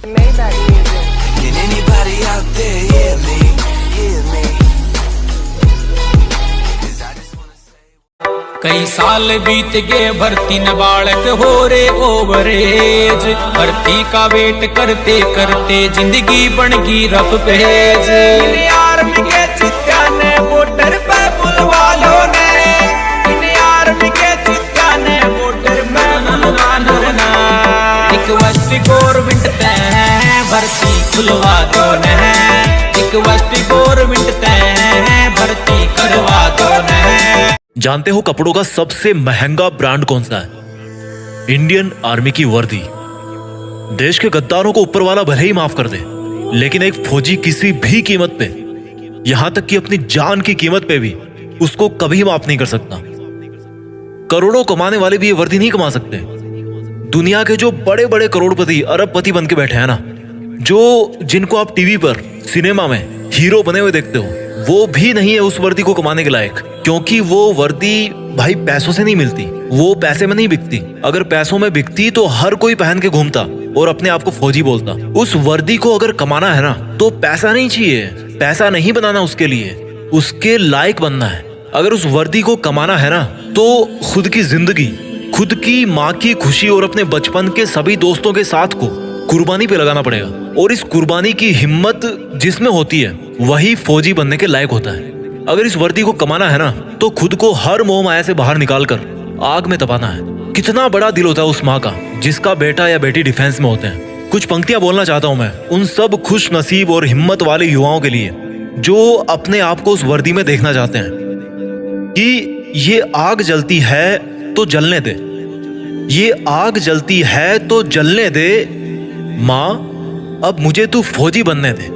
Maybach music. Can anybody out there hear me? Hear me? 'Cause I just wanna say. कई साल बीत गए भर्ती न बालक हो रे ओवरेज, भर्ती का वेट करते करते जिंदगी बन गई रफ पेज। आर्मी के चित्का ने वोटर पे बुलवा लो ने, आर्मी के चित्का ने वोटर पे बुलवा लो ना। रिक्वेस्ट गवर्नमेंट ते भर्ती खुलवा दो ने, रिक्वेस्ट गवर्नमेंट ते भर्ती करवा दो ने। जानते हो कपड़ों का सबसे महंगा ब्रांड कौन सा है? इंडियन आर्मी की वर्दी। देश के गद्दारों को ऊपर वाला भले ही माफ कर दे, लेकिन एक फौजी किसी भी कीमत पे, यहां तक कि अपनी जान की कीमत पे भी उसको कभी माफ नहीं कर सकता। करोड़ों कमाने वाले भी ये वर्दी नहीं कमा सकते। दुनिया के जो बड़े बड़े करोड़पति अरबपति बन के बैठे हैं ना, जो जिनको आप टीवी पर सिनेमा में हीरो बने हुए देखते हो, वो भी नहीं है उस वर्दी को कमाने के लायक। क्योंकि वो वर्दी भाई पैसों से नहीं मिलती, वो पैसे में नहीं बिकती। अगर पैसों में बिकती तो हर कोई पहन के घूमता और अपने आप को फौजी बोलता। उस वर्दी को अगर कमाना है ना, तो पैसा नहीं चाहिए, पैसा नहीं बनाना उसके लिए, उसके लायक बनना है। अगर उस वर्दी को कमाना है ना, तो खुद की जिंदगी, खुद की माँ की खुशी और अपने बचपन के सभी दोस्तों के साथ को कुर्बानी पे लगाना पड़ेगा। और इस कुर्बानी की हिम्मत जिसमें होती है, वही फौजी बनने के लायक होता है। अगर इस वर्दी को कमाना है ना, तो खुद को हर मोह माया से बाहर निकालकर आग में तपाना है। कितना बड़ा दिल होता है उस माँ का जिसका बेटा या बेटी डिफेंस में होते हैं। कुछ पंक्तियां बोलना चाहता हूं मैं उन सब खुश नसीब और हिम्मत वाले युवाओं के लिए जो अपने आप को उस वर्दी में देखना चाहते हैं कि ये आग जलती है तो जलने दे, ये आग जलती है तो जलने दे माँ, अब मुझे तू फौजी बनने दे।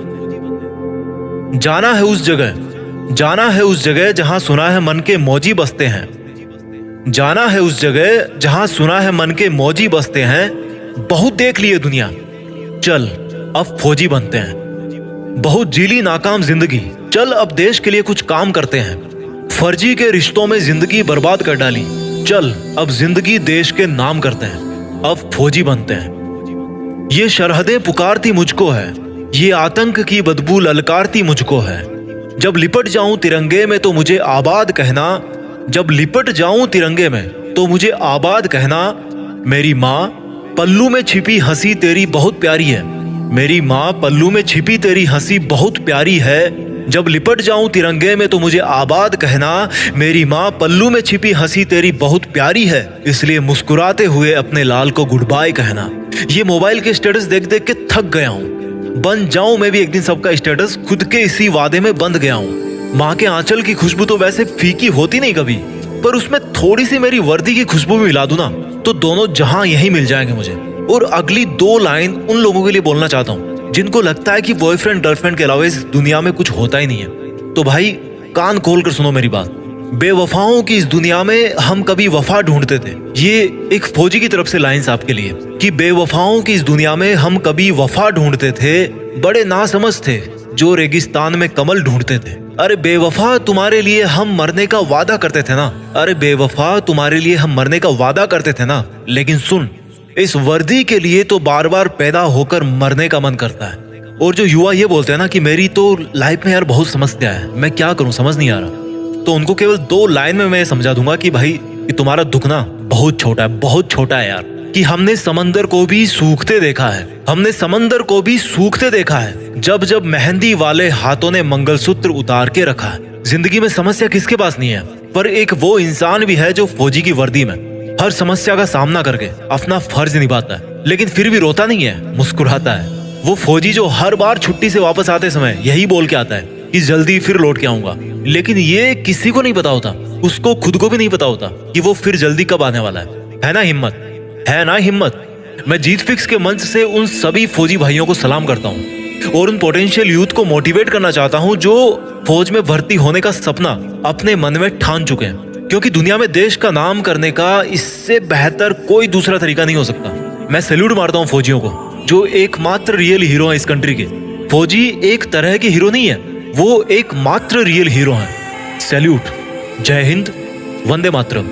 जाना है उस जगह, जाना है उस जगह जहां सुना है मन के मौजी बसते हैं, जाना है उस जगह जहां सुना है मन के मौजी बसते हैं। बहुत देख लिए दुनिया, चल अब फौजी बनते हैं। बहुत जीली नाकाम जिंदगी, चल अब देश के लिए कुछ काम करते हैं। फर्जी के रिश्तों में जिंदगी बर्बाद कर डाली, चल अब जिंदगी देश के नाम करते हैं। अब फौजी बनते हैं। ये सरहदें पुकारती मुझको है, ये आतंक की बदबू ललकारती मुझको है। जब लिपट जाऊं तिरंगे में तो मुझे आबाद कहना, जब लिपट जाऊं तिरंगे में तो मुझे आबाद कहना। मेरी माँ पल्लू में छिपी हंसी तेरी बहुत प्यारी है, मेरी माँ पल्लू में छिपी तेरी हंसी बहुत प्यारी है। जब लिपट जाऊं तिरंगे में तो मुझे आबाद कहना, मेरी माँ पल्लू में छिपी हंसी तेरी बहुत प्यारी है। इसलिए मुस्कुराते हुए अपने लाल को गुड बाय कहना। ये मोबाइल के स्टेटस देख देख के थक गया हूँ, बन जाऊं मैं भी एक दिन सबका स्टेटस, खुद के इसी वादे में बंध गया हूँ। माँ के आंचल की खुशबू तो वैसे फीकी होती नहीं कभी, पर उसमें थोड़ी सी मेरी वर्दी की खुशबू भी मिला दूं ना, तो दोनों जहां यही मिल जाएंगे मुझे। और अगली 2 लाइन उन लोगों के लिए बोलना चाहता हूँ जिनको लगता है कि बॉयफ्रेंड गर्लफ्रेंड के अलावा इस दुनिया में कुछ होता ही नहीं है। तो भाई कान खोल कर सुनो मेरी बात। बेवफाओं की इस दुनिया में हम कभी वफा ढूंढते थे। ये एक फौजी की तरफ से लाइंस आपके लिए कि बेवफाओं की इस दुनिया में हम कभी वफा ढूंढते थे, बड़े नासमझ थे जो रेगिस्तान में कमल ढूंढते थे। अरे बेवफा तुम्हारे लिए हम मरने का वादा करते थे ना, अरे बेवफा तुम्हारे लिए हम मरने का वादा करते थे ना। लेकिन सुन, इस वर्दी के लिए तो बार बार पैदा होकर मरने का मन करता है। और जो युवा ये बोलते हैं ना कि मेरी तो लाइफ में यार बहुत समस्या है, मैं क्या करूं समझ नहीं आ रहा, तो उनको केवल 2 लाइन में मैं समझा दूंगा कि भाई कि तुम्हारा दुख ना बहुत छोटा है, बहुत छोटा है यार। कि हमने समंदर को भी सूखते देखा है, हमने समंदर को भी सूखते देखा है, जब जब मेहंदी वाले हाथों ने मंगलसूत्र उतार के रखा है। जिंदगी में समस्या किसके पास नहीं है, पर एक वो इंसान भी है जो फौजी की वर्दी में हर समस्या का सामना करके अपना फर्ज निभाता है, लेकिन फिर भी रोता नहीं है, मुस्कुराता है। वो फौजी जो हर बार छुट्टी से वापस आते समय यही बोल के आता है कि जल्दी फिर लौट के आऊंगा, लेकिन ये किसी को नहीं पता होता, उसको खुद को भी नहीं पता होता कि वो फिर जल्दी कब आने वाला है ना हिम्मत, है ना हिम्मत। मैं जीत फिक्स के मंच से उन सभी फौजी भाइयों को सलाम करता हूँ और उन पोटेंशियल यूथ को मोटिवेट करना चाहता हूँ जो फौज में भर्ती होने का सपना अपने मन में ठान चुके हैं, क्योंकि दुनिया में देश का नाम करने का इससे बेहतर कोई दूसरा तरीका नहीं हो सकता। मैं सैल्यूट मारता हूँ फौजियों को जो एकमात्र रियल हीरो है इस कंट्री के। फौजी एक तरह के हीरो नहीं है, वो एकमात्र रियल हीरो है। सैल्यूट। जय हिंद, वंदे मातरम।